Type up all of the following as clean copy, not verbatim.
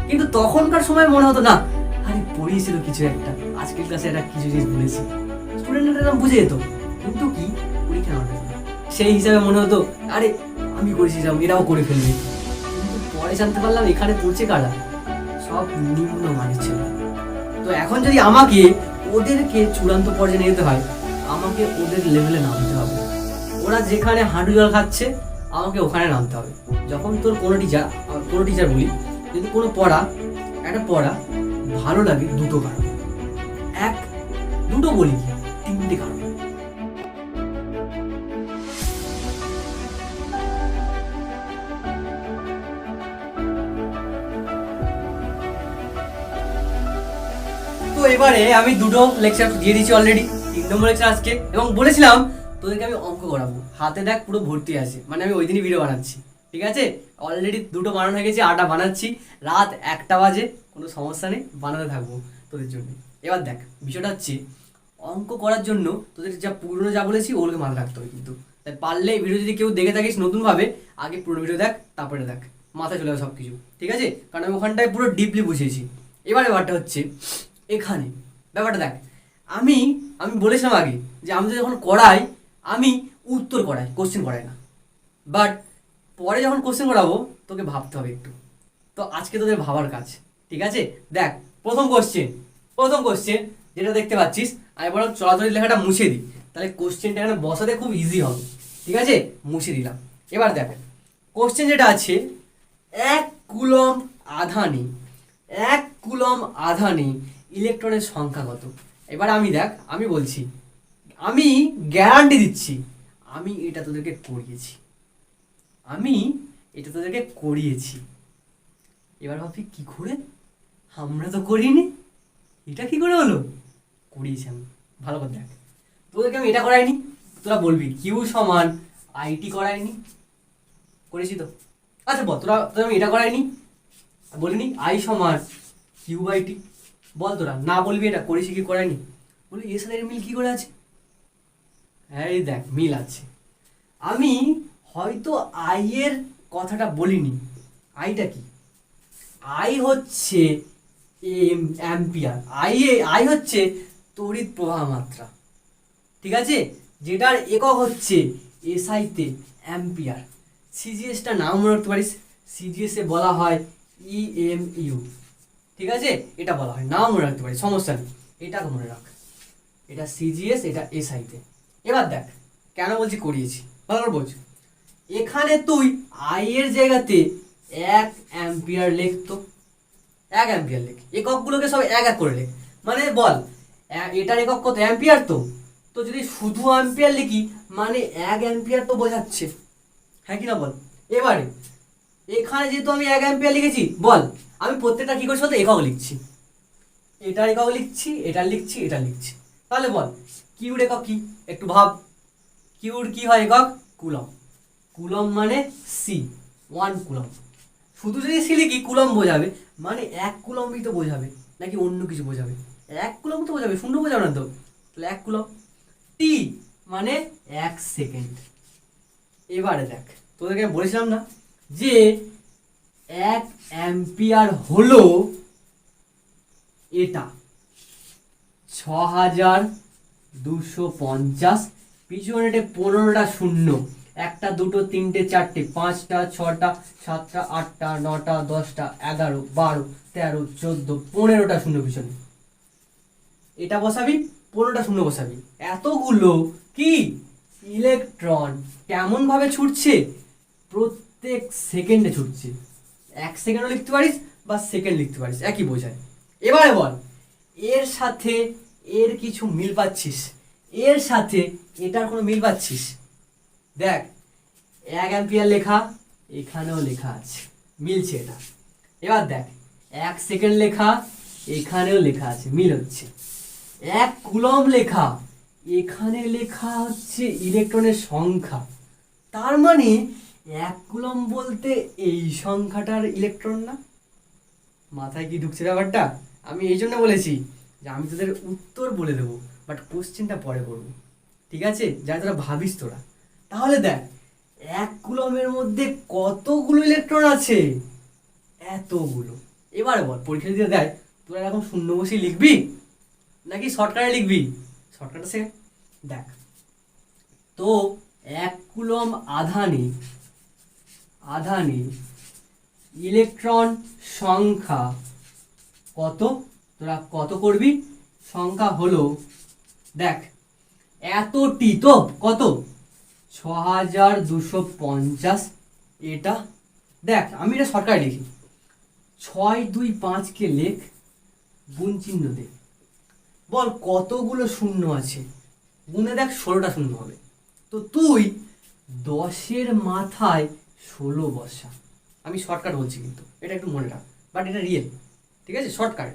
কিন্তু তখনকার সময় মনে হতো না, আরে পড়িয়েছিল কিছু একটা, আজকের ক্লাসে একটা কিছু জিনিস বলেছি, স্টুডেন্টরা এরকম বুঝে যেত। কিন্তু কি পরীক্ষা না হতো। সেই হিসাবে মনে হতো আরে আমি করেছিলাম, এরাও করে ফেলবে। কিন্তু পরে জানতে পারলাম এখানে পড়ছে কারা, সব নিম্ন মানের ছিল। তো এখন যদি আমাকে ওদেরকে চূড়ান্ত পর্যায়ে নিয়ে যেতে হয়, আমাকে ওদের লেভেলে নামতে হবে। ওরা যেখানে হাঁটু জল খাচ্ছে আমাকে ওখানে নামতে হবে। যখন তোর কোনো টিচার বলি, যদি কোনো একটা পড়া ভালো লাগে দুটো কারণ, দুটো বলি কি, তিনটে কারণ। তো এবারে আমি দুটো লেকচার দিয়ে দিয়েছি অলরেডি, 3 নম্বর লেকচার আজকে, এবং বলেছিলাম তোদেরকে আমি অঙ্ক করাবো। হাতে দেখ পুরো ভর্তি আছে, মানে আমি ওই দিনই ভিডিও বানাচ্ছি। ঠিক আছে, অলরেডি দুটো বানানো হয়ে গেছে, 8টা বানাচ্ছি। রাত 1টা বাজে, কোনো সমস্যা নেই, বানাতে থাকবো তোদের জন্য। এবার দেখ, বিষয়টা হচ্ছে অঙ্ক করার জন্য তোদের পুরনো যা বলেছি ওগুলোকে মাথায় রাখতে হবে। কিন্তু তাই পারলে এই ভিডিও যদি কেউ দেখে থাকিস নতুনভাবে, আগে পুরো ভিডিও দেখ, তারপরে দেখ, মাথায় চলে যাবে সব কিছু। ঠিক আছে, কারণ আমি ওখানটায় পুরো ডিপলি বুঝিয়েছি। এবার ব্যাপারটা হচ্ছে এখানে, ব্যাপারটা দেখ, আমি বলেছিলাম আগে যে আমি তো যখন করাই, আমি উত্তর করাই, কোশ্চেন করাই না। বাট পরে যখন কোশ্চেন করাবো তোকে ভাবতে হবে একটু। তো আজকে তোদের ভাবার কাজ। ঠিক আছে, দেখ প্রথম কোশ্চেন যেটা দেখতে পাচ্ছিস, আমি বরং চলাচলের লেখাটা মুছে দিই, তাহলে কোশ্চেনটা এখানে বসাতে খুব ইজি হবে। ঠিক আছে, মুছে দিলাম। এবার দেখ কোশ্চেন যেটা আছে, 1 কুলম আধানে 1 কুলম আধানে ইলেকট্রনের সংখ্যা কত? এবার আমি বলছি, আমি গ্যারান্টি দিচ্ছি, আমি এটা তোদেরকে করিয়েছি। এবার ভাবছি কি করে, আমরা তো করিনি, এটা কি করে হলো? করিয়েছি আমি, ভালো করে দেখ। তোদেরকে আমি এটা করাইনি, তোরা বলবি কিউ সমান আইটি করাইনি, করেছি তো? আচ্ছা বল, তোরা আমি এটা করাইনি, বলিনি আই সমান কিউ বাই টি, বল তোরা, না বলবি এটা করেছি কি করাইনি? বলি এর সাথে এর মিল কি করে আছে? হ্যাঁ এই দেখ মিল আছে। আমি হয়তো আই এর কথাটা বলিনি। আইটা কি? আই হচ্ছে অ্যাম্পিয়ার। আই হচ্ছে তড়িৎ প্রবাহ মাত্রা। ঠিক আছে, যেটার একক হচ্ছে এসআইতে অ্যাম্পিয়ার। সিজিএসটা নাম মনে রাখতে পারিস, সিজিএসে বলা হয় ইএমইউ। ঠিক আছে, এটা বলা হয়, নাম মনে রাখতে পারিস, সমস্যা নেই, এটাকে মনে রাখ। এটা সিজিএস, এটা এসআইতে। এবার দেখ কেন বলছি করিয়েছি, ভালো করে বোঝ। এখানে তুই আই এর জায়গাতে 1 অ্যাম্পিয়ার লিখতো, 1 অ্যাম্পিয়ার লিখ, এককগুলোকে সব এক করে লিখ। মানে বল এটার একক কত? অ্যাম্পিয়ার। তো তো যদি শুধু অ্যাম্পিয়ার লিখি মানে 1 অ্যাম্পিয়ার তো বোঝাচ্ছে, হ্যাঁ কি না বল? এবারে এখানে যেহেতু আমি 1 অ্যাম্পিয়ার লিখেছি, বল আমি প্রত্যেকটা কি করছি বলতো, একক লিখছি, এটার একক লিখছি, এটা লিখছি। তাহলে বল কিউর একক কি, একটু ভাব। কিউর কি হয় একক? কুলম। কুলম মানে সি, 1 কুলম। শুধু যদি সি লিখি কুলম বোঝাবে, মানে 1 কুলমই তো বোঝাবে, নাকি অন্য কিছু বোঝাবে? 1 কুলম তো বোঝাবে, শূন্য বোঝাবে না তো। তাহলে 1 কুলম। টি মানে 1 সেকেন্ড। এবারে দেখ, তোদেরকে বলেছিলাম না যে 1 অ্যাম্পিয়ার হলো এটা 6250, পিছনে 15টা শূন্য, 1টা 2টো 3টে 4টে 5টা 6টা 7টা 8টা 9টা 10টা 11 12 13 14 15টা শূন্য পিছনে। এটা বসাবি, 15টা শূন্য বসাবি। এতগুলো কি ইলেকট্রন কেমন ভাবে ছুটছে? প্রত্যেক সেকেন্ডে ছুটছে। 1 সেকেন্ডও লিখতে পারিস বা সেকেন্ড লিখতে পারিস, একই বোঝায়। এবারে বল এর সাথে এর কিছু মিল পাচ্ছিস? এর সাথে এটার কোনো মিল পাচ্ছিস? দেখ 1 অ্যাম্পিয়ার লেখা, এখানেও লেখা আছে, মিলছে এটা। এবার দেখ 1 সেকেন্ড লেখা, এখানেও লেখা আছে, মিল হচ্ছে। 1 কুলম লেখা, এখানে লেখা হচ্ছে ইলেকট্রনের সংখ্যা। তার মানে 1 কুলম বলতে এই সংখ্যাটার ইলেকট্রন না? মাথায় কি ঢুকছে ব্যাপারটা? আমি এই জন্য বলেছি যে আমি তোদের উত্তর বলে দেবো, বাট কোশ্চেনটা পরে করবো। ঠিক আছে, যা তোরা ভাবিস তোরা। তাহলে দেখ 1 কুলমের মধ্যে কতগুলো ইলেকট্রন আছে? এতগুলো। এবারে বল, পরীক্ষা যদি দেয় তোরা এরকম শূন্য বসে লিখবি নাকি শর্টকাটে লিখবি? শর্টকাটে সে দেখ তো 1 কুলম্ব আধানে ইলেকট্রন সংখ্যা কত? তোরা কত করবি? সংখ্যা হলো দেখ এতটি, তো কত? 6250। এটা দেখ আমি এটা শর্টকাটে লিখি, 6 2 5কে লেখ, গুণ চিহ্ন দে। বল কতগুলো শূন্য আছে? গুণে দেখ 16টা শূন্য হবে। তো তুই 10-এর মাথায় 16 বসা। আমি শর্টকাট বলছি, কিন্তু এটা একটু মনে রাখ, বাট এটা রিয়েল, ঠিক আছে? শর্টকাট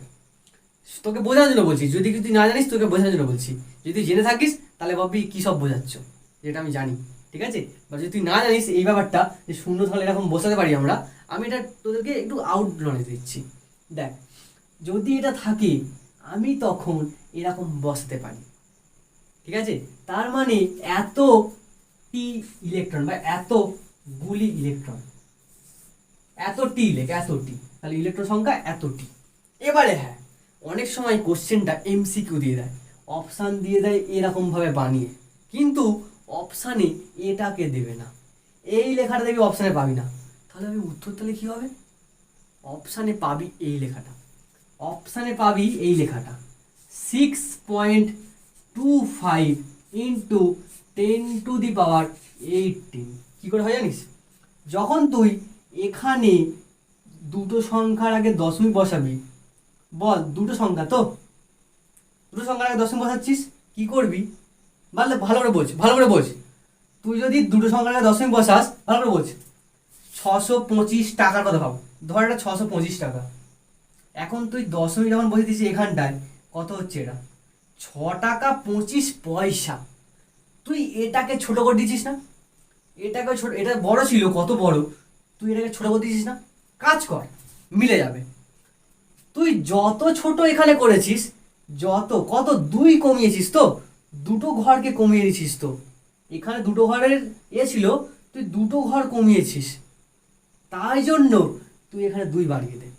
তোকে বোঝানোর জন্য বলছি, যদি তুই না জানিস তোকে বোঝানোর জন্য বলছি। যদি তুই জেনে থাকিস তাহলে ভাববি কী সব বোঝাচ্ছ, যেটা আমি জানি, ঠিক আছে? বা যদি তুই না জানিস এই ব্যাপারটা যে শূন্য তাহলে এরকম বসাতে পারি আমরা, আমি এটা তোদেরকে একটু আউট নলেজ দিচ্ছি। দেখ যদি এটা থাকে আমি তখন এরকম বসাতে পারি, ঠিক আছে? তার মানে এত টি ইলেকট্রন বা এত গুলি ইলেকট্রন, এত টি লেখ, এত টি, তাহলে ইলেকট্রন সংখ্যা এত টি। এবারে হ্যাঁ, অনেক সময় কোশ্চেনটা এমসিকিউ দিয়ে দেয়, অপশান দিয়ে দেয় এরকমভাবে বানিয়ে, কিন্তু অপশানে এটাকে দেবে না, এই লেখাটা দেখবি অপশানে পাবি না। তাহলে আমি উত্তর তাহলে কী হবে? অপশানে পাবি এই লেখাটা, অপশানে পাবি এই লেখাটা 6.25 ইন্টু 10⁻18। কী করে হয় জানিস? যখন তুই এখানে দুটো সংখ্যার আগে দশমিক বসাবি, বল দুটো সংখ্যা তো, দুটো সংখ্যার আগে দশমিক বসাচ্ছিস, কি করবি? বললে ভালো করে বোঝ, ভালো করে বোঝ। তুই যদি দুটো সংখ্যার আগে দশমিক বসাস, ভালো করে বোঝ, 625 টাকার কথা ভাব, ধর এটা 625 টাকা। এখন তুই দশমিক যখন বসে দিচ্ছিস এখানটায়, কত হচ্ছে এটা? 6 টাকা 25 পয়সা। তুই এটাকে ছোট করে দিচ্ছিস না? এটাকে ছোট, এটা বড় ছিল, কত বড়, তুই এটাকে ছোট করে দিচ্ছিস না? কাজ কর, মিলে যাবে। তুই যত ছোট এখানে করেছিস, যত কত 2 কমিয়েছিস, তো দুটো ঘরকে কমিয়ে দিছিস, তো এখানে দুটো ঘরের ছিল, তুই দুটো ঘর কমিয়েছিস, তাই জন্য তুই এখানে 2 বাড়িয়ে দে,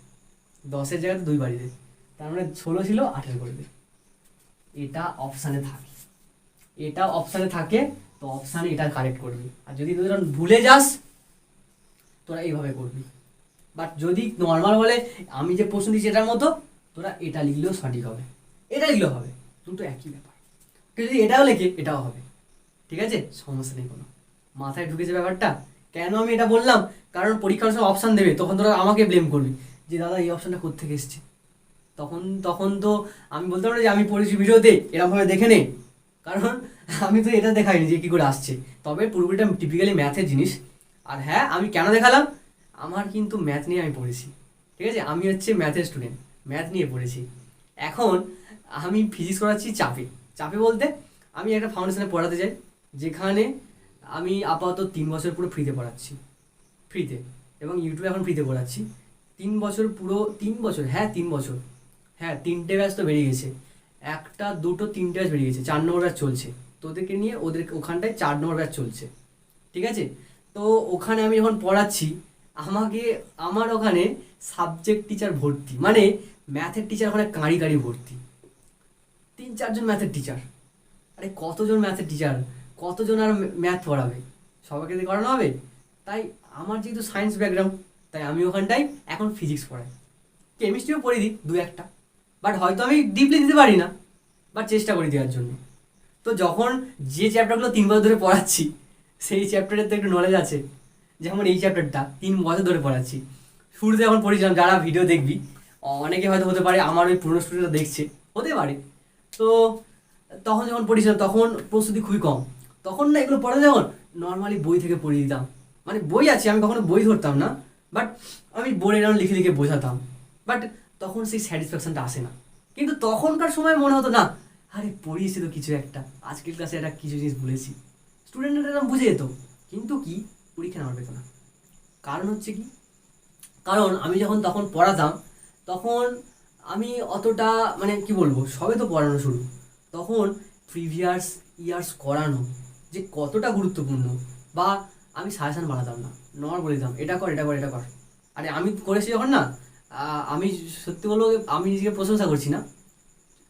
10-এর জায়গাতে 2 বাড়িয়ে দে, তার মানে 16 ছিল 18 করে দে। এটা অপশানে থাকে, এটা অপশানে থাকে, তো অপশানে এটা কারেক্ট করবি। আর যদি তুই ভুলে যাস তোরা এইভাবে করবি। বাট যদি নর্মাল বলে আমি যে প্রশ্ন দিচ্ছি এটার মতো, তোরা এটা লিখলেও সঠিক হবে, এটা লিখলেও হবে, দুটো একই ব্যাপার। যদি এটাও লেখে এটাও হবে, ঠিক আছে? সমস্যা নেই কোনো। মাথায় ঢুকেছে ব্যাপারটা? কেন আমি এটা বললাম? কারণ পরীক্ষার সময় অপশান দেবে, তখন তোরা আমাকে ব্লেম করবি যে দাদা এই অপশানটা কোত্থেকে এসছে। তখন তখন তো আমি বলতে পারবো যে আমি পড়েছি ভিডিওতে, এরকমভাবে দেখে নে, কারণ আমি তো এটা দেখাইনি যে কী করে আসছে। তবে পুরোপুরিটা টিপিক্যালি ম্যাথের জিনিস। আর হ্যাঁ, আমি কেন দেখালাম, আমার কিন্তু ম্যাথ নিয়ে আমি পড়েছি, ঠিক আছে? আমি হচ্ছে ম্যাথের স্টুডেন্ট, ম্যাথ নিয়ে পড়েছি। এখন আমি ফিজিক্স করাচ্ছি চাপে, চাপে বলতে আমি একটা ফাউন্ডেশনে পড়াতে যাই, যেখানে আমি আপাতত 3 বছর পুরো ফ্রিতে পড়াচ্ছি, ফ্রিতে, এবং ইউটিউবে এখন ফ্রিতে পড়াচ্ছি। 3 বছর পুরো, 3 বছর, হ্যাঁ 3 বছর, হ্যাঁ 3টে ব্যাচ তো বেরিয়ে গেছে, একটা দুটো 3টে ব্যাচ বেরিয়ে গেছে, 4 নম্বর ব্যাচ চলছে। তোদেরকে নিয়ে ওদের ওখানটায় 4 নম্বর ব্যাচ চলছে, ঠিক আছে? তো ওখানে আমি যখন পড়াচ্ছি, আমাকে আমার ওখানে সাবজেক্ট টিচার ভর্তি, মানে ম্যাথের টিচার ওখানে কাঁড়ি কাঁড়ি ভর্তি, 3-4 জন ম্যাথের টিচার। আরে কতজন ম্যাথের টিচার, কতজন আর ম্যাথ পড়াবে? সবাইকে দিয়ে করানো হবে। তাই আমার যেহেতু সায়েন্স ব্যাকগ্রাউন্ড, তাই আমি ওখানটায় এখন ফিজিক্স পড়াই, কেমিস্ট্রিও পড়ে দিই 2-1টা, বাট হয়তো আমি ডিপলি দিতে পারি না, বাট চেষ্টা করি দেওয়ার জন্য। তো যখন যে চ্যাপ্টারগুলো 3 বছর ধরে পড়াচ্ছি, সেই চ্যাপ্টারের তো একটু নলেজ আছে। যেমন এই চ্যাপ্টারটা 3 বছর ধরে পড়াচ্ছি, শুরুতে যখন পড়েছিলাম, যারা ভিডিও দেখবি অনেকে হয়তো হতে পারে আমার ওই পুরনো স্টুডেন্টরা দেখছে, হতে পারে। তো তখন যখন পড়েছিলাম তখন প্রস্তুতি খুবই কম, তখন না এগুলো পড়াতে যখন নর্মালি বই থেকে পড়িয়ে দিতাম, মানে বই আছে, আমি কখনো বই ধরতাম না, বাট আমি বোর্ডে এরকম লিখে লিখে বোঝাতাম, বাট তখন সেই স্যাটিসফ্যাকশনটা আসে না। কিন্তু তখনকার সময় মনে হতো না, আরে পড়িয়েছি তো কিছু একটা, আজকের ক্লাসে একটা কিছু জিনিস ভুলেছি, স্টুডেন্টরা এরকম বুঝে যেত, কিন্তু কি পরীক্ষা নাম্বার পেতো না। কারণ হচ্ছে কি, কারণ আমি যখন তখন পড়াতাম, তখন আমি অতটা, মানে কি বলবো, সবে তো পড়ানো শুরু, তখন প্রিভিয়াস ইয়ার্স করানো যে কতটা গুরুত্বপূর্ণ, বা আমি সাজেশান বানাতাম না, নর্মাল বলে দিতাম এটা কর এটা কর এটা কর। আরে আমি করেছি যখন না, আমি সত্যি বলবো, আমি নিজেকে প্রশংসা করছি না,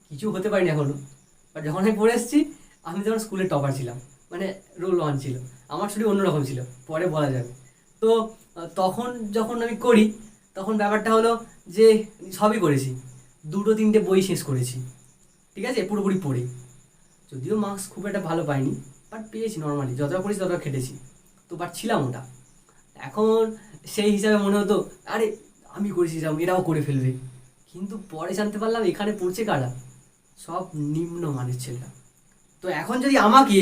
কিছু হতে পারিনি এখনো, বাট যখন আমি পড়ে এসেছি, আমি তখন স্কুলের টপার ছিলাম, মানে রোল ওয়ান ছিল, আমার ছুটি অন্যরকম ছিল, পরে বলা যাবে। তো তখন যখন আমি করি, তখন ব্যাপারটা হলো যে সবই করেছি, 2-3টে বই শেষ করেছি, ঠিক আছে, পুরোপুরি পড়ে। যদিও মার্কস খুব একটা ভালো পাইনি, বাট পেয়েছি নর্মালি, যতটা পড়েছি ততটা খেটেছি, তো বাট ছিলাম ওটা। এখন সেই হিসাবে মনে হতো আরে আমি করেছিলাম, এরাও করে ফেলবে, কিন্তু পরে জানতে পারলাম এখানে পড়ছে কারা, সব নিম্ন মানের ছেলেরা। তো এখন যদি আমাকে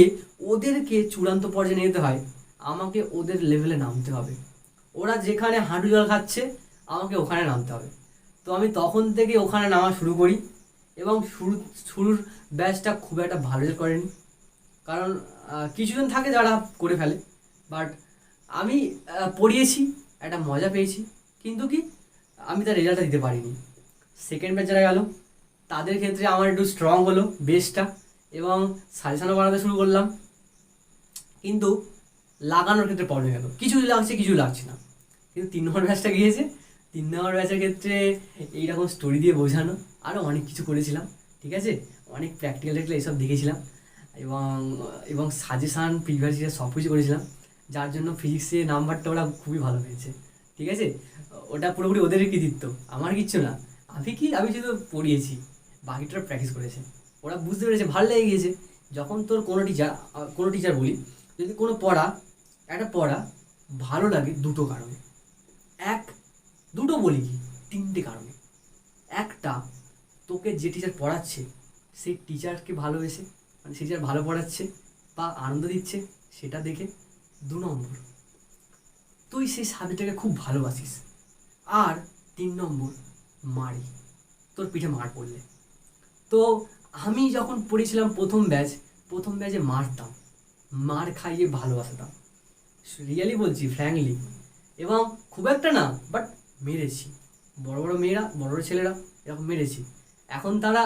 ওদেরকে চূড়ান্ত পর্যায়ে নিয়ে যেতে হয়, আমাকে ওদের লেভেলে নামতে হবে, ওরা যেখানে হাঁটু জল খাচ্ছে আমাকে ওখানে নামতে হবে। তো আমি তখন থেকে ওখানে নামা শুরু করি, এবং শুরুর ব্যাচটা খুব একটা ভালো রেজাল্ট করেনি, কারণ কিছুজন থাকে যারা করে ফেলে, বাট আমি পড়িয়েছি, একটা মজা পেয়েছি, কিন্তু কি আমি তার রেজাল্টটা দিতে পারিনি। সেকেন্ড ব্যাচ যারা গেল তাদের ক্ষেত্রে আমার একটু স্ট্রং হলো বেসটা, এবং সাজেশনও বানাতে শুরু করলাম, কিন্তু লাগানোর ক্ষেত্রে প্রবলেম গেল, কিছু লাগছে কিছু লাগছে না। কিন্তু 3 নম্বর ব্যাচটা গিয়েছে, 3 নম্বর ব্যাচের ক্ষেত্রে এইরকম স্টোরি দিয়ে বোঝানো, আরও অনেক কিছু করেছিলাম, ঠিক আছে, অনেক প্র্যাকটিক্যাল ট্যাকটিক্যাল এইসব দেখেছিলাম, এবং এবং সাজেশান প্রিভিয়াস ইয়ার সব কিছু করেছিলাম, যার জন্য ফিজিক্সে নাম্বারটা ওরা খুবই ভালো পেয়েছে, ঠিক আছে। ওটা পুরোপুরি ওদেরই কৃতিত্ব, আমার কিচ্ছু না। আমি শুধু পড়িয়েছি, বাকিটা প্র্যাকটিস করেছে, ওরা বুঝতে পেরেছে, ভালো লেগে গিয়েছে। যখন তোর কোনো টিচার বলি, যদি কোনো একটা পড়া ভালো লাগে দুটো কারণে, দুটো বলি কি 3টে কারণে। একটা, তোকে যে টিচার পড়াচ্ছে সেই টিচারকে ভালোবেসে, মানে সেই টিচার ভালো পড়াচ্ছে বা আনন্দ দিচ্ছে সেটা দেখে। 2 নম্বর, তুই সেই সাবজেক্টটাকে খুব ভালোবাসিস। আর 3 নম্বর, মারি, তোর পিঠে মার পড়লে। তো আমি যখন পড়েছিলাম প্রথম ব্যাচে মারতাম, মার খাইয়ে ভালোবাসাতাম, রিয়েলি বলছি, ফ্র্যাঙ্কলি, এবং খুব একটা না, বাট মেরেছি। বড় বড় মেয়েরা, বড় বড় ছেলেরা এরকম মেরেছি। এখন তারা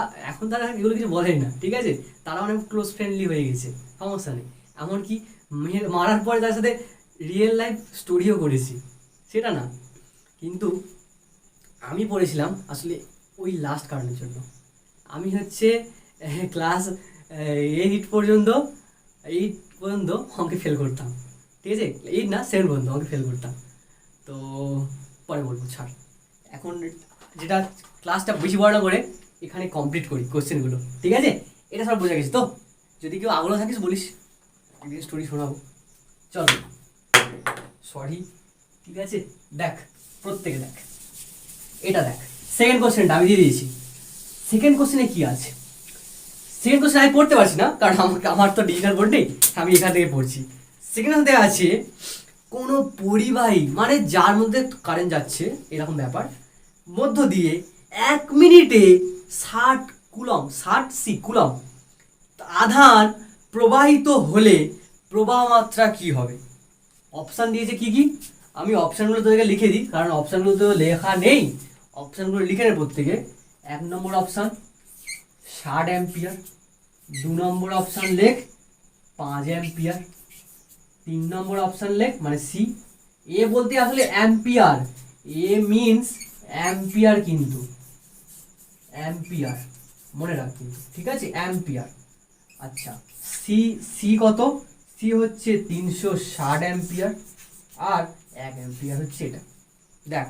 এগুলো কিছু বলেই না, ঠিক আছে, তারা অনেক ক্লোজ ফ্রেন্ডলি হয়ে গেছে, সমস্যা নেই। এমনকি মারার পরে তার সাথে রিয়েল লাইফ স্টোরিও করেছি, সেটা না। কিন্তু আমি পড়েছিলাম আসলে ওই লাস্ট কারণের জন্য। আমি হচ্ছে ক্লাস 8 পর্যন্ত অঙ্কে ফেল করতাম, ঠিক আছে, 8 না 7 পর্যন্ত অঙ্কে ফেল করতাম। তো পরে বলবো, ছাড়। এখন যেটা ক্লাসটা বেশি বড় করে এখানে কমপ্লিট করি কোশ্চেনগুলো, ঠিক আছে, এটা সব বোঝা গেছে তো। যদি কেউ আগ্রহ থাকিস বলিস, একদিন স্টোরি শোনাবো, চল। সরি, ঠিক আছে, দেখ, প্রত্যেকে দেখ, এটা দেখ, সেকেন্ড কোশ্চেনটা আমি দিয়ে দিয়েছি। সেকেন্ড কোশ্চেনে কি আছে? সেকেন্ড কোশ্চেন আমি পড়তে পারছি না, কারণ আমার তো ডিজিটাল বোর্ড নেই, আমি এখান থেকে পড়ছি। সেকেন্ড কোশ্চেনে আছে কোনো পরিবাহী, মানে যার মধ্যে কারেন্ট যাচ্ছে এরকম ব্যাপার, মধ্য দিয়ে 1 মিনিটে 60 কুলম আধান প্রবাহিত হলে প্রবাহ মাত্রা কি হবে? অপশান দিয়েছে কি কি, আমি অপশানগুলো তোদেরকে লিখে দিই, কারণ অপশানগুলো তো লেখা নেই, অপশানগুলো লিখে নেই প্রত্যেকে। 1 নম্বর অপশান 60 অ্যাম্পিয়ার, 2 নম্বর অপশান লেখ 5 অ্যাম্পিয়ার, 3 নম্বর অপশান লেখ, মানে সি। এ বলতে আসলে অ্যাম্পিয়ার, এ মিনস অ্যাম্পিয়ার, কিন্তু অ্যাম্পিয়ার মনে রাখ কিন্তু, ঠিক আছে, অ্যাম্পিয়ার। আচ্ছা, সি কত? সি হচ্ছে 360 অ্যাম্পিয়ার, আর 1 অ্যাম্পিয়ার হচ্ছে এটা। দেখ,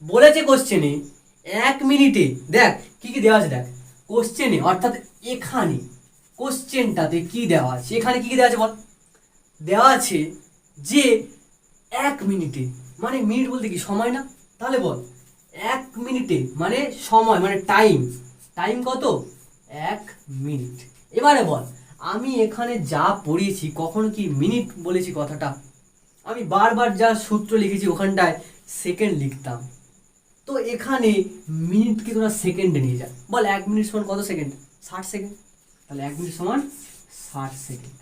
বলেছে কোশ্চেনে 1 মিনিটে, দেখ কি কি দেওয়া আছে, দেখ কোশ্চেনে, অর্থাৎ এখানে কোশ্চেনটাতে কি দেওয়া আছে, এখানে কি কি দেওয়া আছে বল? দেওয়া আছে যে 1 মিনিটে, মানে মিনিট বলতে কি সময় না? তাহলে বল 1 মিনিটে মানে সময়, মানে টাইম কত? 1 মিনিট। এবারে বল, আমি এখানে যা পড়িয়েছি কখনো কি মিনিট বলেছি কথাটা? আমি বারবার যা সূত্র লিখেছি ওখানটায় সেকেন্ড লিখতাম, তো এখানে মিনিটকে তোরা সেকেন্ডে নিয়ে যা, বল 1 মিনিট সমান কত সেকেন্ড? 60 সেকেন্ড। তাহলে 1 মিনিট সমান 60 সেকেন্ড,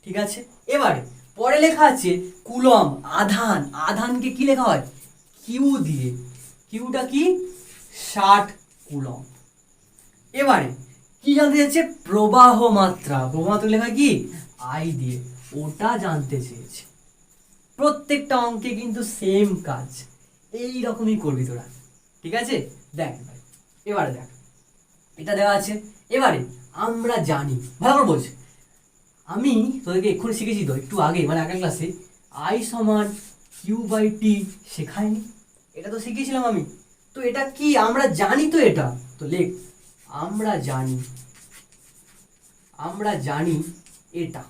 ঠিক আছে। এবারে পরে লেখা আছে কুলম, আধানকে কি লেখা হয়? কিউ দিয়ে, কিউটা কি? 60 কুলম। এবারে কি জানতে চাইছে? প্রবাহ মাত্রা লেখা কি? আই দিয়ে, ওটা জানতে চেয়েছে। প্রত্যেকটা অঙ্কে কিন্তু সেম কাজ, এই রকমই করবি তোরা, ঠিক আছে? দেখ এবারে দেখ, এটা দেওয়া আছে। এবারে আমরা জানি, ভালো করে বোঝ, আমি তোদেরকে এক্ষুনি শিখেছি তো একটু আগে, মানে আগের ক্লাসে আই সমান কিউ বাই টি শেখায়নি? এটা তো শিখিয়েছিলাম আমি। তো এটা কি আমরা জানি তো, এটা তো লেখ, আমরা জানি এটা।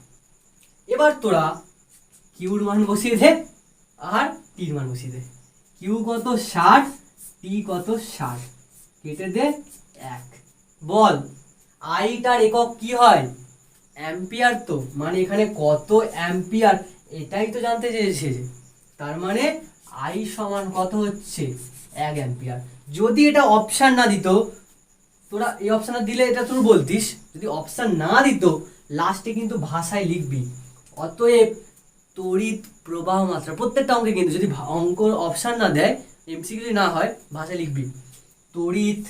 এবার তোরা কিউর মান বসিয়ে দে আর টির মান বসিয়ে দে। কিউ কত 60, টি কত 60, কেটে দে 1। বল আইটার একক কি হয়? অ্যাম্পিয়ার। তো মানে এখানে কত অ্যাম্পিয়ার এটাই তো জানতে চেয়েছে। তার মানে আই সমান কত হচ্ছে 1 অ্যাম্পিয়ার। যদি এটা অপশান না দিত, তোরা এই অপশানটা দিলে এটা তোর বলতিস, যদি অপশান না দিত লাস্টে কিন্তু ভাষায় লিখবি অতএব তড়িৎ প্রবাহ মাত্রা। প্রত্যেকটা অঙ্কে কিন্তু যদি অঙ্ক অপশান না দেয়, এমসিকিউ যদি না হয়, ভাষায় লিখবি তড়িৎ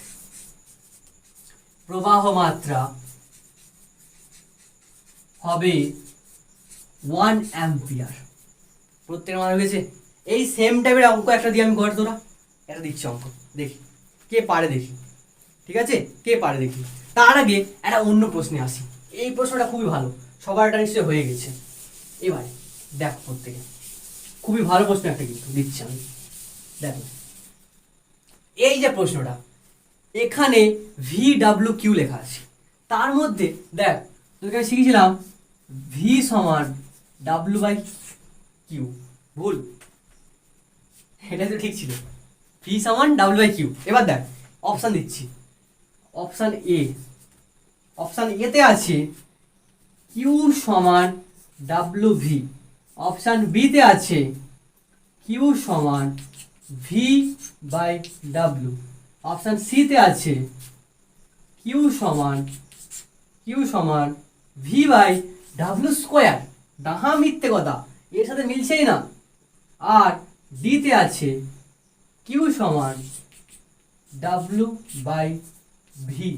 প্রবাহ মাত্রা হবে 1 অ্যাম্পিয়ার। প্রত্যেকের মনে হয়েছে? এই সেম টাইপের অঙ্ক একটা দিয়ে আমি কর, তোরা এটা দিচ্ছি অঙ্ক, দেখি কে পারে, দেখি ঠিক আছে, কে পারে দেখি। তার আগে একটা অন্য প্রশ্নে আসি। এই প্রশ্নটা খুবই ভালো, সবার এটা নিশ্চয়ই হয়ে গেছে। এবারে দেখ প্রত্যেকে, খুবই ভালো প্রশ্ন একটা কিন্তু দিচ্ছি আমি। দেখো এই যে প্রশ্নটা, এখানে ভি ডাব্লিউ কিউ লেখা আছে, তার মধ্যে দেখ তোকে আমি শিখেছিলাম ভি সমান ডাব্লিউ বাই কিউ। ভুল, এটা তো ঠিক ছিল, ভি সমান ডাব্লিউ বাই কিউ। এবার দেখ অপশান দিচ্ছি। অপশান এতে আছে কিউ সমান ডাব্লিউ ভি। অপশান বিতে আছে কিউ সমান ভি বাই ডাব্লিউ। অপশান সিতে আছে কিউ সমান ভি বাই ডাব্লিউ স্কোয়ার। ডাহা মিথ্যে কথা, এর সাথে মিলছেই না। আর ডিতে আছে কিউ সমান ডাব্লিউ বাই ভি।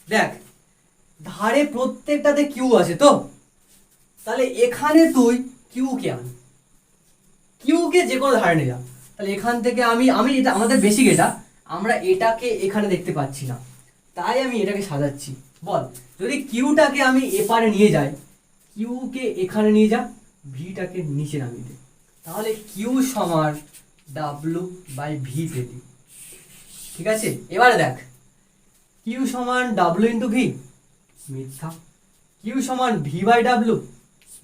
দেখ ধারে প্রত্যেকটাতে কিউ আছে তো, তাহলে এখানে তুই কিউকে আন, কিউকে যে কোনো ধারে নিয়ে যা। তাহলে এখান থেকে আমি এটা আমাদের বেসিক, এটা আমরা এটাকে এখানে দেখতে পাচ্ছি না, তাই আমি এটাকে সাজাচ্ছি। বল যদি কিউটাকে আমি এপারে নিয়ে যাই, কিউকে এখানে নিয়ে যা, ভিটাকে নিচে নামিয়ে দে, তাহলে কিউ সমান ডাব্লু বাই ভি পেলি। ঠিক আছে? এবারে দেখ কিউ সমান ডাব্লু ইন্টু ভি, মিথ্যা। কিউ সমান ভি বাই ডাব্লু,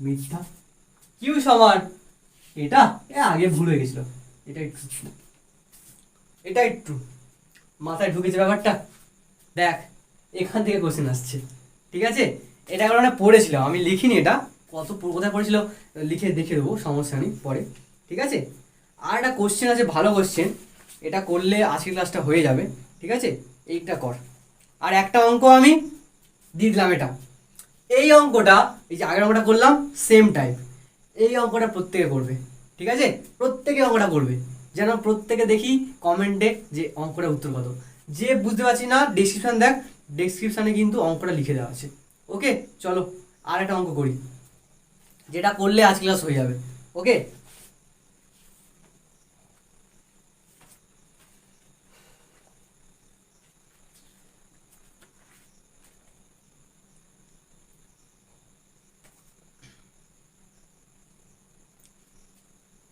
মিথ্যা। কিউ সমান এটা আগে ভুল হয়ে গেছিল, এটা একটু মাথায় ঢুকেছে ব্যাপারটা। দেখ এখান থেকে কোশ্চেন আসছে, ঠিক আছে? এটা কারণে পড়েছিলাম আমি, লিখিনি এটা কোথায় পড়েছিল, লিখে দেখে দেবো, সমস্যা নেই পরে, ঠিক আছে? আর একটা কোশ্চেন আছে, ভালো কোশ্চেন, এটা করলে আজকের ক্লাসটা হয়ে যাবে, ঠিক আছে? এইটা কর। আর একটা অঙ্ক আমি দিয়ে দিলাম, এটা এই অঙ্কটা, এই যে আগের অঙ্কটা করলাম সেম টাইপ, এই অঙ্কটা প্রত্যেকে করবে, ঠিক আছে? প্রত্যেকে অঙ্কটা করবে, যেন প্রত্যেকে দেখি কমেন্টে যে অঙ্কটা উত্তর কত। যে বুঝতে পারছি না ডেসক্রিপশন দেখ, ডেসক্রিপশানে কিন্তু অঙ্কটা লিখে দেওয়া আছে। ওকে চলো আর একটা অঙ্ক করি, যেটা করলে আজ ক্লাস হয়ে যাবে। ওকে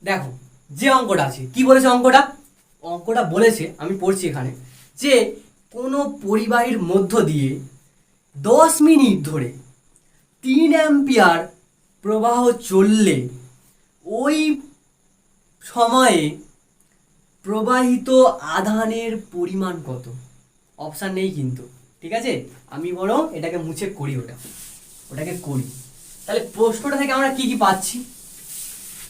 দেখো যে অঙ্কটা আছে, কি বলেছে অঙ্কটা বলেছে, আমি পড়ছি এখানে, যে কোনো পরিবাহীর মধ্য দিয়ে 10 মিনিট ধরে 3 অ্যাম্পিয়ার প্রবাহ চললে ওই সময়ে প্রবাহিত আধানের পরিমাণ কত? অপশান নেই কিন্তু, ঠিক আছে? আমি বরং এটাকে মুছে করি, ওটাকে করি। তাহলে প্রশ্নটা থেকে আমরা কি কি পাচ্ছি?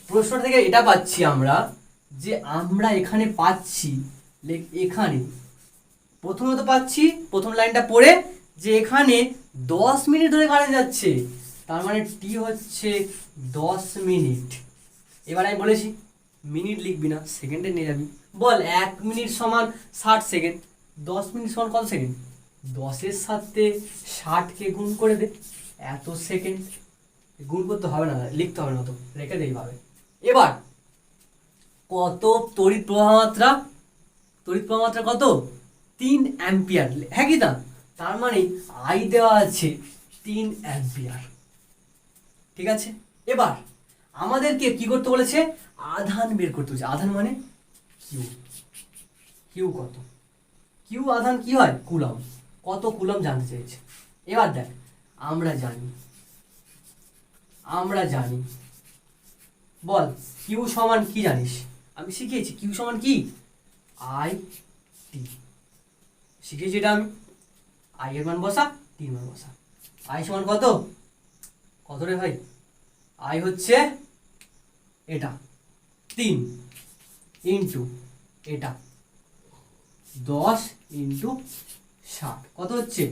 প্রশ্নটা থেকে এটা পাচ্ছি আমরা, যে আমরা এখানে পাচ্ছি, এখানে প্রথমত পাচ্ছি প্রথম লাইনটা পড়ে, যে এখানে 10 মিনিট ধরে কারেন্ট যাচ্ছে, তার মানে টি হচ্ছে 10 মিনিট। এবার আমি বলেছি মিনিট লিখবি না, সেকেন্ডে নিয়ে যাবি। বল 1 মিনিট সমান 60 সেকেন্ড, 10 মিনিট সমান কত সেকেন্ড? 10-এর সাথে 60কে গুণ করে দে, এত সেকেন্ড। গুণ করতে হবে না, লিখতে হবে না, তো রেখে দে এইভাবে। এবার কত তড়িৎ প্রবাহ মাত্রা? তড়িৎ প্রবাহ মাত্রা কত? 3 অ্যাম্পিয়ার। হ্যাঁ কি না? তার মানে আই দেওয়া আছে 3 অ্যাম্পিয়ার। ঠিক আছে, এবার আমাদেরকে কি করতে বলেছে? আধান বের করতে বলেছে। আধান মানে কিউ। কিউ কত? কিউ আধান কি হয়? কুলম। কত কুলম জানতে চাইছে। এবার দেখ, আমরা জানি বল কিউ সমান কি জানিস? আমি শিখিয়েছি কিউ সমান কি? I T. শিখিয়েছি এটা আমি। আই এর মান বসা, টি এর মান বসা। আই সমান কত? কত রে ভাই? আই হচ্ছে এটা 3 ইন্টু এটা 10 ইন্টু 60। কত হচ্ছে?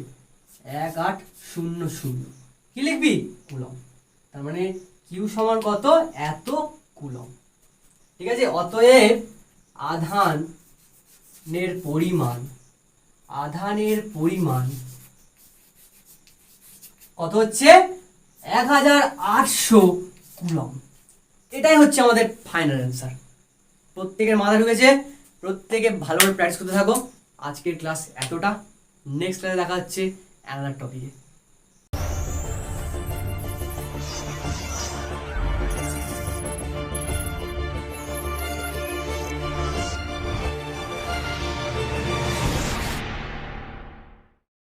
1800। কি লিখবি? কুলম। তার মানে কিউ সমান কত? এত কুলম। ঠিক আছে, অতএব আধানের পরিমাণ কত হচ্ছে? 1800 কুলম। এটাই হচ্ছে আমাদের ফাইনাল অ্যান্সার। প্রত্যেকের মাথা ঢুকেছে? প্রত্যেকে ভালোভাবে প্র্যাকটিস করতে থাকো। আজকের ক্লাস এতটা। নেক্সট ক্লাসে দেখা হচ্ছে অ্যানাদার টপিকে।